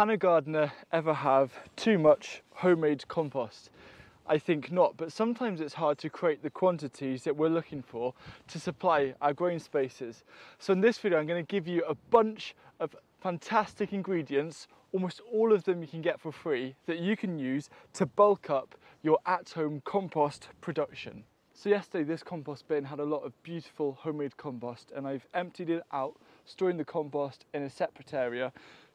Can a gardener ever have too much homemade compost? I think not, but sometimes it's hard to create the quantities that we're looking for to supply our growing spaces. So in this video, I'm going to give you a bunch of fantastic ingredients, almost all of them you can get for free, that you can use to bulk up your at-home compost production. So yesterday, this compost bin had a lot of beautiful homemade compost, and I've emptied it out, storing the compost in a separate area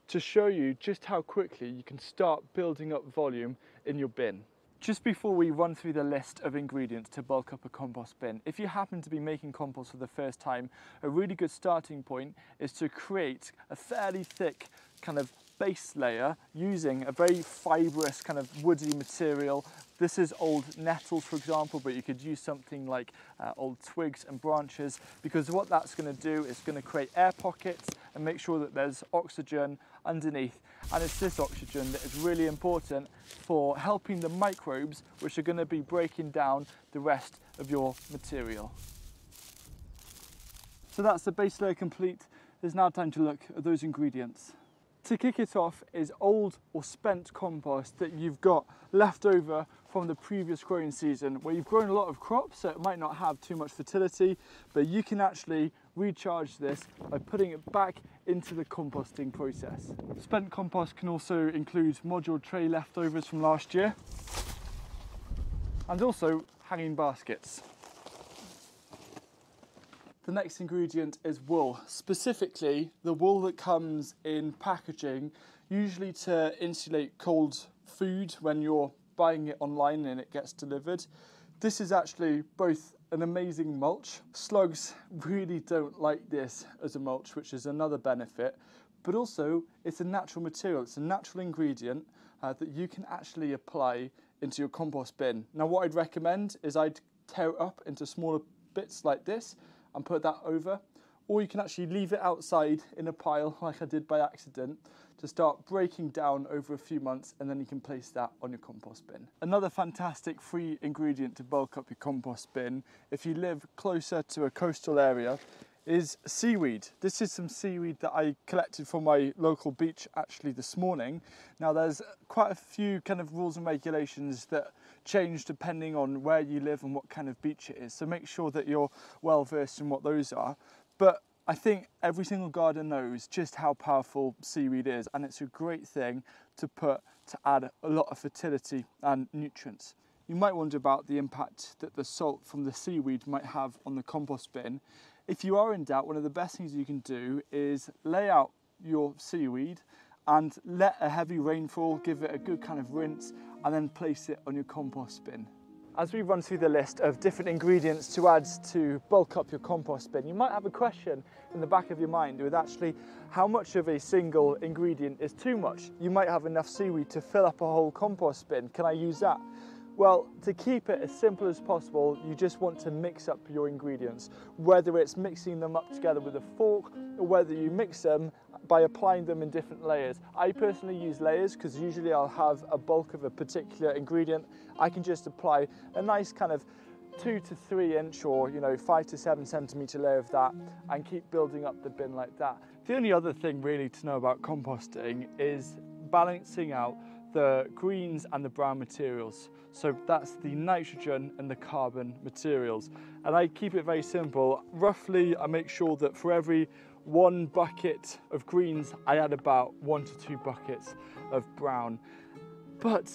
to show you just how quickly you can start building up volume in your bin. Just before we run through the list of ingredients to bulk up a compost bin, if you happen to be making compost for the first time, a really good starting point is to create a fairly thick kind of base layer using a very fibrous kind of woody material. This is old nettles, for example, but you could use something like old twigs and branches, because what that's going to do is going to create air pockets and make sure that there's oxygen underneath. And it's this oxygen that is really important for helping the microbes, which are going to be breaking down the rest of your material. So that's the base layer complete. It's now time to look at those ingredients. To kick it off is old or spent compost that you've got left over from the previous growing season, where you've grown a lot of crops, so it might not have too much fertility, but you can actually recharge this by putting it back into the composting process. Spent compost can also include module tray leftovers from last year, and also hanging baskets. The next ingredient is wool, specifically the wool that comes in packaging, usually to insulate cold food when you're buying it online and it gets delivered. This is actually both an amazing mulch. Slugs really don't like this as a mulch, which is another benefit, but also it's a natural material. It's a natural ingredient that you can actually apply into your compost bin. Now, what I'd recommend is I'd tear it up into smaller bits like this and put that over, or you can actually leave it outside in a pile like I did by accident to start breaking down over a few months, and then you can place that on your compost bin. Another fantastic free ingredient to bulk up your compost bin, if you live closer to a coastal area, is seaweed. This is some seaweed that I collected from my local beach actually this morning. Now, there's quite a few kind of rules and regulations that change depending on where you live and what kind of beach it is, so make sure that you're well versed in what those are. But I think every single gardener knows just how powerful seaweed is, and it's a great thing to add a lot of fertility and nutrients. You might wonder about the impact that the salt from the seaweed might have on the compost bin. If you are in doubt, one of the best things you can do is lay out your seaweed and let a heavy rainfall give it a good kind of rinse, and then place it on your compost bin. As we run through the list of different ingredients to add to bulk up your compost bin, you might have a question in the back of your mind with actually how much of a single ingredient is too much. You might have enough seaweed to fill up a whole compost bin. Can I use that? Well, to keep it as simple as possible, you just want to mix up your ingredients, whether it's mixing them up together with a fork or whether you mix them by applying them in different layers. I personally use layers because usually I'll have a bulk of a particular ingredient. I can just apply a nice kind of 2 to 3 inch or 5 to 7 centimetre layer of that and keep building up the bin like that. The only other thing really to know about composting is balancing out the greens and the brown materials. So that's the nitrogen and the carbon materials. And I keep it very simple. Roughly, I make sure that for every 1 bucket of greens, I add about 1 to 2 buckets of brown. But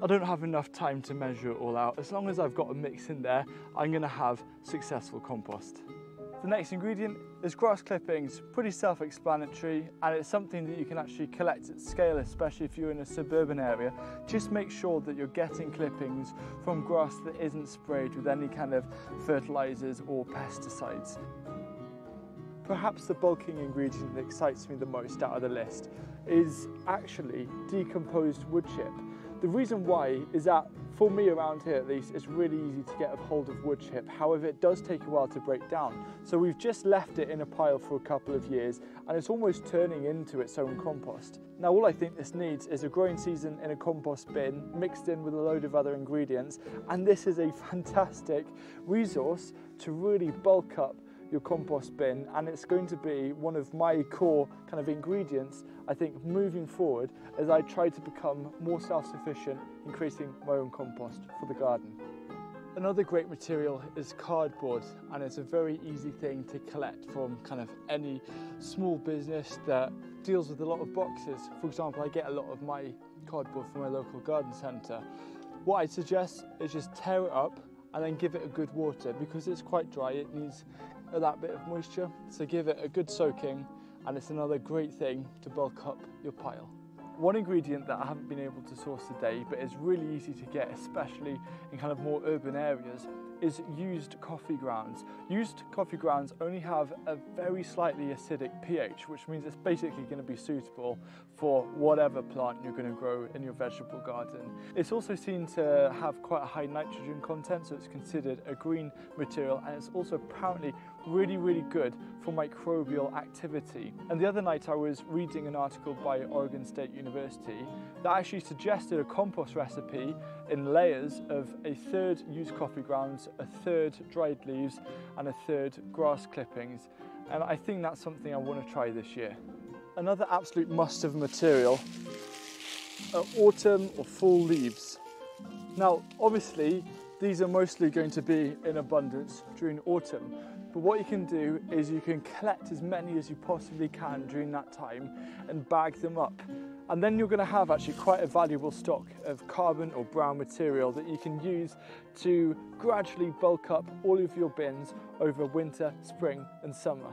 I don't have enough time to measure it all out. As long as I've got a mix in there, I'm gonna have successful compost. The next ingredient is grass clippings. Pretty self-explanatory, and it's something that you can actually collect at scale, especially if you're in a suburban area. Just make sure that you're getting clippings from grass that isn't sprayed with any kind of fertilizers or pesticides. Perhaps the bulking ingredient that excites me the most out of the list is actually decomposed wood chip. The reason why is that, for me around here at least, it's really easy to get a hold of wood chip. However, it does take a while to break down. So we've just left it in a pile for a couple of years, and it's almost turning into its own compost. Now, all I think this needs is a growing season in a compost bin mixed in with a load of other ingredients, and this is a fantastic resource to really bulk up your compost bin, and it's going to be one of my core kind of ingredients, I think, moving forward as I try to become more self-sufficient in creating my own compost for the garden. Another great material is cardboard, and it's a very easy thing to collect from kind of any small business that deals with a lot of boxes. For example, I get a lot of my cardboard from my local garden centre. What I suggest is just tear it up and then give it a good water, because it's quite dry, it needs that bit of moisture, so give it a good soaking, and it's another great thing to bulk up your pile. One ingredient that I haven't been able to source today, but is really easy to get, especially in kind of more urban areas, is used coffee grounds. Used coffee grounds only have a very slightly acidic pH, which means it's basically going to be suitable for whatever plant you're going to grow in your vegetable garden. It's also seen to have quite a high nitrogen content, so it's considered a green material, and it's also apparently really good for microbial activity. And the other night I was reading an article by Oregon State University that actually suggested a compost recipe in layers of a third used coffee grounds, a third dried leaves, and a third grass clippings. And I think that's something I want to try this year. Another absolute must-have material are autumn or fall leaves. Now, obviously, these are mostly going to be in abundance during autumn, but what you can do is you can collect as many as you possibly can during that time and bag them up. And then you're going to have actually quite a valuable stock of carbon or brown material that you can use to gradually bulk up all of your bins over winter, spring and summer.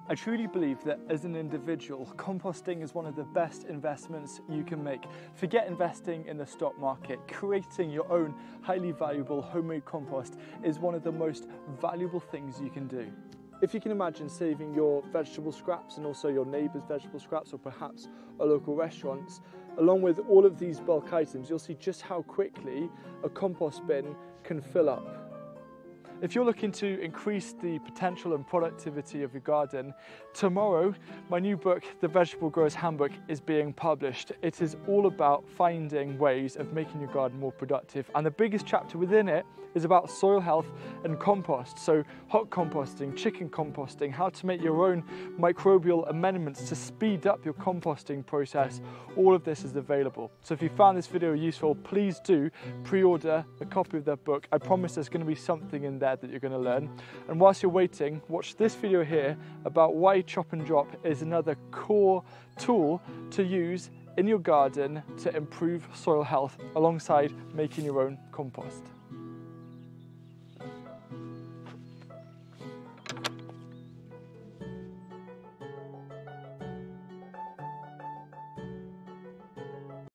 I truly believe that as an individual, composting is one of the best investments you can make. Forget investing in the stock market. Creating your own highly valuable homemade compost is one of the most valuable things you can do. If you can imagine saving your vegetable scraps and also your neighbour's vegetable scraps, or perhaps a local restaurant's, along with all of these bulk items, you'll see just how quickly a compost bin can fill up. If you're looking to increase the potential and productivity of your garden, tomorrow my new book, The Vegetable Grower's Handbook, is being published. It is all about finding ways of making your garden more productive, and the biggest chapter within it is about soil health and compost. So hot composting, chicken composting, how to make your own microbial amendments to speed up your composting process. All of this is available. So if you found this video useful, please do pre-order a copy of that book. I promise there's going to be something in there that you're going to learn. And whilst you're waiting, watch this video here about why chop and drop is another core tool to use in your garden to improve soil health alongside making your own compost.